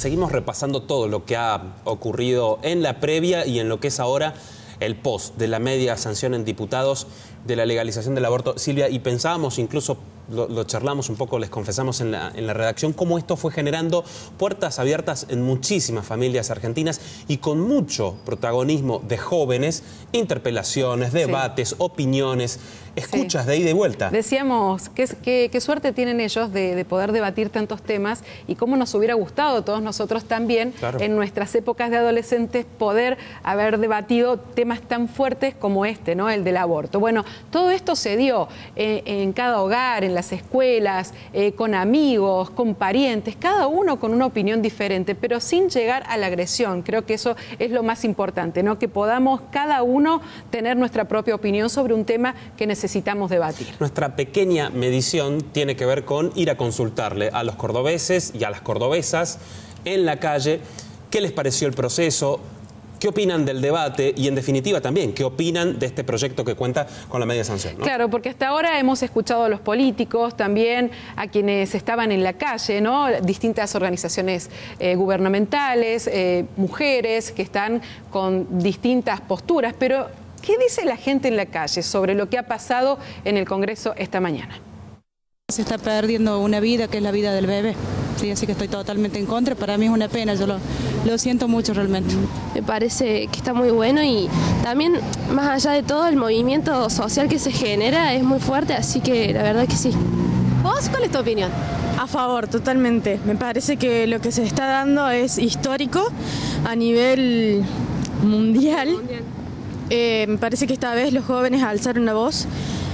seguimos repasando todo lo que ha ocurrido en la previa y en lo que es ahora el post de la media sanción en diputados de la legalización del aborto. Silvia, y pensábamos, incluso lo charlamos un poco, les confesamos en la redacción, cómo esto fue generando puertas abiertas en muchísimas familias argentinas y con mucho protagonismo de jóvenes, interpelaciones, debates, opiniones, escuchas de ida y vuelta. Decíamos, qué suerte tienen ellos de poder debatir tantos temas y cómo nos hubiera gustado a todos nosotros también, en nuestras épocas de adolescentes, poder haber debatido temas tan fuertes como este, ¿no? El del aborto. Bueno, todo esto se dio en cada hogar, en las escuelas, con amigos, con parientes, cada uno con una opinión diferente, pero sin llegar a la agresión. Creo que eso es lo más importante, ¿no? Que podamos cada uno tener nuestra propia opinión sobre un tema que necesitamos debatir. Nuestra pequeña medición tiene que ver con ir a consultarle a los cordobeses y a las cordobesas en la calle qué les pareció el proceso, qué opinan del debate y, en definitiva, también qué opinan de este proyecto que cuenta con la media sanción, ¿no? Claro, porque hasta ahora hemos escuchado a los políticos, también a quienes estaban en la calle, ¿no? Distintas organizaciones gubernamentales, mujeres que están con distintas posturas, pero ¿qué dice la gente en la calle sobre lo que ha pasado en el Congreso esta mañana? Se está perdiendo una vida, que es la vida del bebé. Sí, así que estoy totalmente en contra. Para mí es una pena, yo lo siento mucho realmente. Me parece que está muy bueno y también, más allá de todo, el movimiento social que se genera es muy fuerte, así que la verdad que sí. ¿Vos cuál es tu opinión? A favor, totalmente. Me parece que lo que se está dando es histórico a nivel mundial. Me parece que esta vez los jóvenes alzaron la voz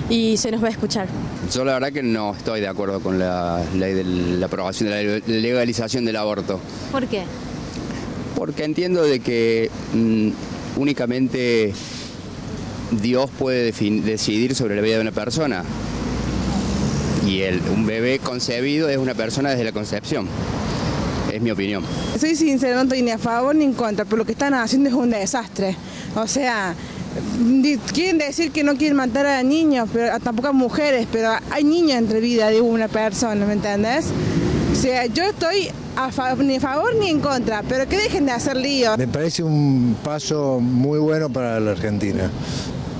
y se nos va a escuchar. Yo la verdad que no estoy de acuerdo con la ley de la aprobación de la legalización del aborto. ¿Por qué? Porque entiendo de que únicamente Dios puede decidir sobre la vida de una persona. Y un bebé concebido es una persona desde la concepción. Es mi opinión. Soy sincera, no estoy ni a favor ni en contra, pero lo que están haciendo es un desastre. O sea, quieren decir que no quieren matar a niños, pero tampoco a mujeres, pero hay niños entre vida de una persona, ¿me entendés? O sea, yo estoy ni a favor ni en contra, pero que dejen de hacer lío. Me parece un paso muy bueno para la Argentina.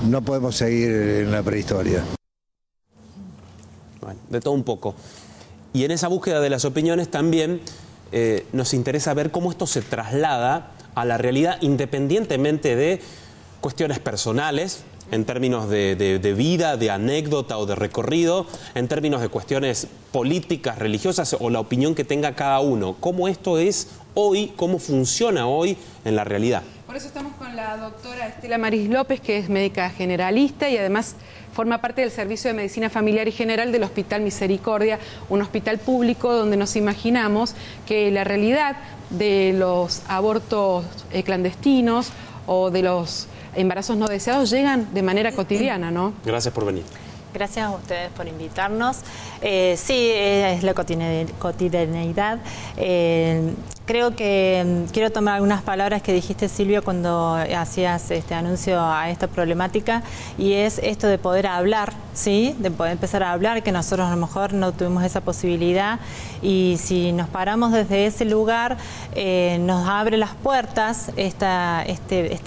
No podemos seguir en la prehistoria. Bueno, de todo un poco. Y en esa búsqueda de las opiniones también nos interesa ver cómo esto se traslada a la realidad, independientemente de cuestiones personales, en términos de vida, de anécdota o de recorrido, en términos de cuestiones políticas, religiosas o la opinión que tenga cada uno. Cómo esto es hoy, cómo funciona hoy en la realidad. Por eso estamos con la doctora Estela Maris López, que es médica generalista y además forma parte del Servicio de Medicina Familiar y General del Hospital Misericordia, un hospital público donde nos imaginamos que la realidad de los abortos clandestinos o de los embarazos no deseados llegan de manera cotidiana, ¿no? Gracias por venir. Gracias a ustedes por invitarnos. Sí, es la cotidianeidad. Creo que quiero tomar algunas palabras que dijiste, Silvia, cuando hacías este anuncio a esta problemática, y es esto de poder hablar, ¿sí? De poder empezar a hablar, que nosotros a lo mejor no tuvimos esa posibilidad, y si nos paramos desde ese lugar, nos abre las puertas, esta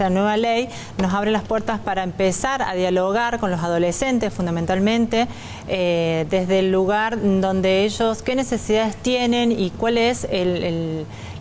nueva ley nos abre las puertas para empezar a dialogar con los adolescentes, fundamentalmente, desde el lugar donde ellos, qué necesidades tienen y cuál es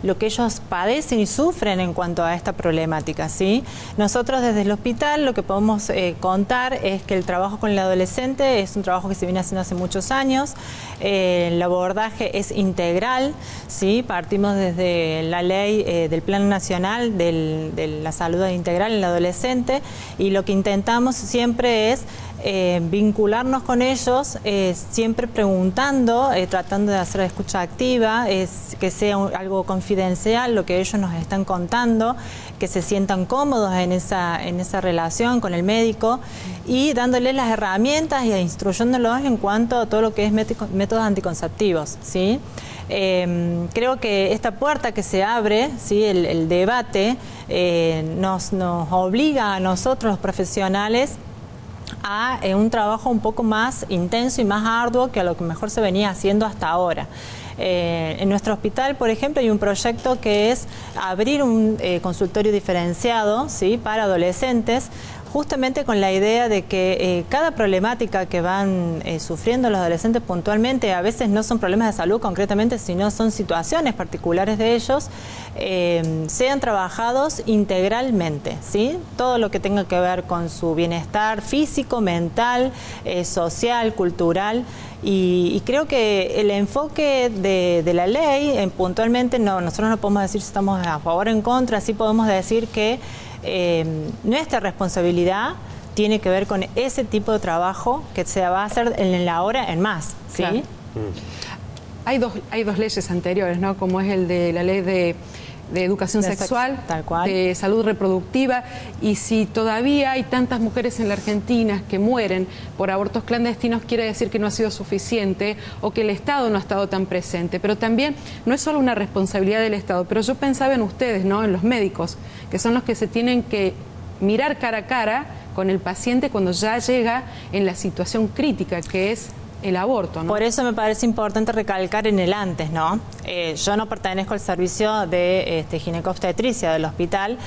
lo que ellos padecen y sufren en cuanto a esta problemática, ¿sí? Nosotros desde el hospital lo que podemos contar es que el trabajo con el adolescente es un trabajo que se viene haciendo hace muchos años. El abordaje es integral, ¿sí? Partimos desde la ley del Plan Nacional de la Salud Integral en el Adolescente, y lo que intentamos siempre es vincularnos con ellos, siempre preguntando, tratando de hacer escucha activa, que sea algo confidencial lo que ellos nos están contando, que se sientan cómodos en esa relación con el médico, y dándoles las herramientas y instruyéndolos en cuanto a todo lo que es métodos anticonceptivos, ¿sí? Creo que esta puerta que se abre, ¿sí? el debate, nos obliga a nosotros los profesionales a un trabajo un poco más intenso y más arduo que a lo que mejor se venía haciendo hasta ahora. En nuestro hospital, por ejemplo, hay un proyecto que es abrir un consultorio diferenciado, ¿sí?, para adolescentes, justamente con la idea de que cada problemática que van sufriendo los adolescentes puntualmente, a veces no son problemas de salud concretamente, sino son situaciones particulares de ellos, sean trabajados integralmente, ¿sí? Todo lo que tenga que ver con su bienestar físico, mental, social, cultural. Y creo que el enfoque de la ley, puntualmente, nosotros no podemos decir si estamos a favor o en contra, sí podemos decir que nuestra responsabilidad tiene que ver con ese tipo de trabajo que se va a hacer en la hora en más, ¿sí? Claro. Hay dos leyes anteriores, ¿no? Como es el de la ley de educación sexual, tal cual, de salud reproductiva, y si todavía hay tantas mujeres en la Argentina que mueren por abortos clandestinos, quiere decir que no ha sido suficiente o que el Estado no ha estado tan presente. Pero también no es solo una responsabilidad del Estado, pero yo pensaba en ustedes, ¿no?, en los médicos, que son los que se tienen que mirar cara a cara con el paciente cuando ya llega en la situación crítica, que es el aborto, ¿no? Por eso me parece importante recalcar en el antes, ¿no? Yo no pertenezco al servicio de ginecobstetricia del hospital.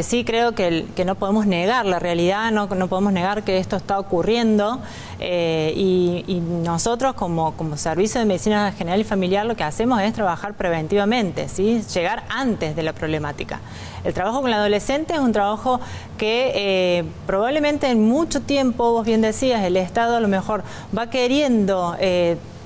Sí creo que no podemos negar la realidad, no podemos negar que esto está ocurriendo, y nosotros como servicio de medicina general y familiar lo que hacemos es trabajar preventivamente, ¿sí? Llegar antes de la problemática. El trabajo con el adolescente es un trabajo que probablemente en mucho tiempo, vos bien decías, el Estado a lo mejor va queriendo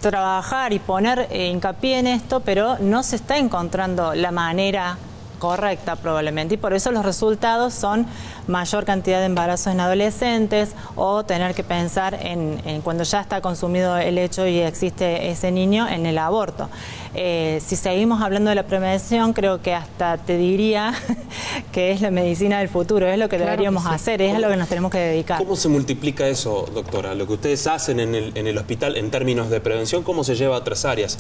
trabajar y poner hincapié en esto, pero no se está encontrando la manera correcta probablemente, y por eso los resultados son mayor cantidad de embarazos en adolescentes, o tener que pensar en cuando ya está consumido el hecho y existe ese niño, en el aborto. Si seguimos hablando de la prevención, creo que hasta te diría que es la medicina del futuro, es lo que deberíamos hacer, es a lo que nos tenemos que dedicar. ¿Cómo se multiplica eso, doctora? Lo que ustedes hacen en el hospital en términos de prevención, ¿cómo se lleva a otras áreas?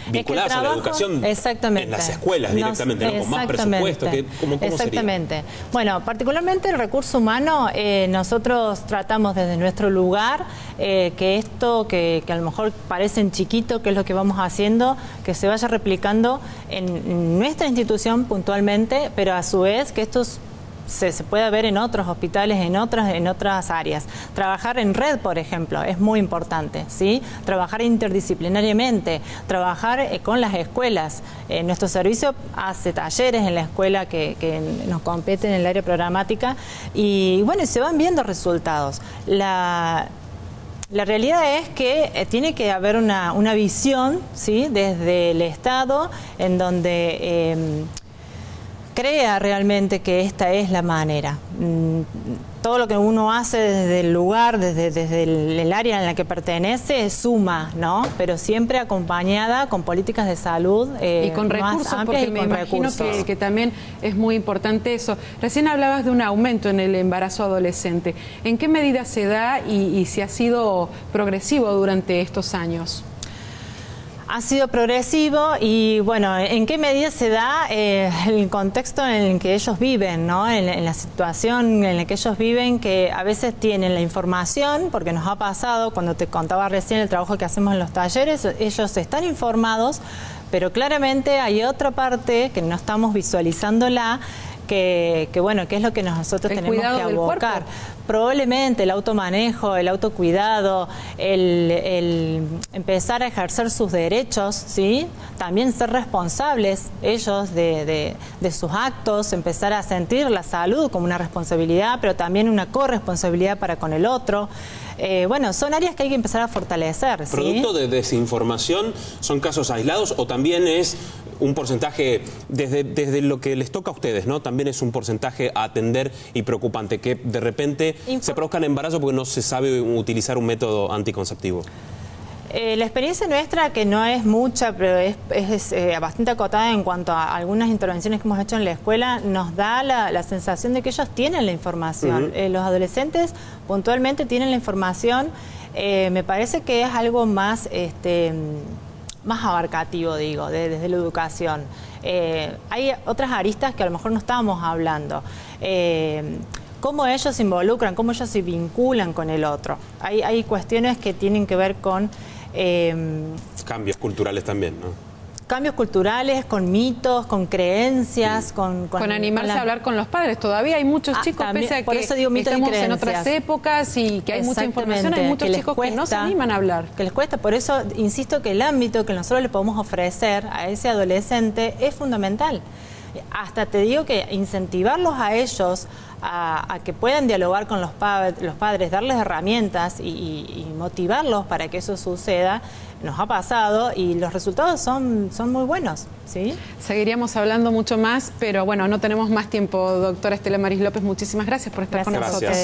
Vinculadas a la educación en las escuelas directamente, ¿no? Con más presupuesto. ¿Cómo exactamente. sería? Bueno, particularmente el recurso humano, nosotros tratamos desde nuestro lugar que esto que a lo mejor parece chiquito, que es lo que vamos haciendo, que se vaya replicando en nuestra institución puntualmente, pero a su vez que estos se puede ver en otros hospitales, en otras áreas. Trabajar en red, por ejemplo, es muy importante, ¿sí? Trabajar interdisciplinariamente, trabajar con las escuelas. Nuestro servicio hace talleres en la escuela que nos competen en el área programática, y bueno, se van viendo resultados. La realidad es que tiene que haber una visión, ¿sí?, desde el Estado, en donde crea realmente que esta es la manera. Todo lo que uno hace desde el lugar, desde el área en la que pertenece, suma, ¿no? Pero siempre acompañada con políticas de salud y con recursos, porque me imagino que también es muy importante eso. Recién hablabas de un aumento en el embarazo adolescente. ¿En qué medida se da y si ha sido progresivo durante estos años? Ha sido progresivo, y bueno, ¿en qué medida se da el contexto en el que ellos viven, ¿no? En la situación en la que ellos viven, que a veces tienen la información, porque nos ha pasado, cuando te contaba recién el trabajo que hacemos en los talleres, ellos están informados, pero claramente hay otra parte que no estamos visualizándola, que bueno, que es lo que nosotros tenemos que abocar. Probablemente el automanejo, el autocuidado, el empezar a ejercer sus derechos, ¿sí? También ser responsables ellos de sus actos, empezar a sentir la salud como una responsabilidad, pero también una corresponsabilidad para con el otro. Bueno, son áreas que hay que empezar a fortalecer, ¿sí? ¿Producto de desinformación son casos aislados o también es un porcentaje, desde lo que les toca a ustedes, ¿no? También es un porcentaje a atender y preocupante, que de repente se produzcan embarazos porque no se sabe utilizar un método anticonceptivo? La experiencia nuestra, que no es mucha, pero es bastante acotada en cuanto a algunas intervenciones que hemos hecho en la escuela, nos da la sensación de que ellos tienen la información. Los adolescentes puntualmente tienen la información. Me parece que es algo más abarcativo, digo, desde la educación. Hay otras aristas que a lo mejor no estábamos hablando. Cómo ellos se involucran, cómo ellos se vinculan con el otro. Hay cuestiones que tienen que ver con... ¿Qué cambios culturales también, ¿no? Cambios culturales, con mitos, con creencias, con animarse a hablar con los padres. Todavía hay muchos chicos, también, pese a por que eso digo mitos estamos y creencias. en otras épocas y que hay mucha información, hay muchos chicos que no se animan a hablar. Que les cuesta, por eso insisto que el ámbito que nosotros le podemos ofrecer a ese adolescente es fundamental. Hasta te digo que incentivarlos a ellos a que puedan dialogar con los padres, darles herramientas y motivarlos para que eso suceda, nos ha pasado y los resultados son muy buenos, ¿sí? Seguiríamos hablando mucho más, pero bueno, no tenemos más tiempo. Doctora Estela Maris López, muchísimas gracias por estar con nosotros.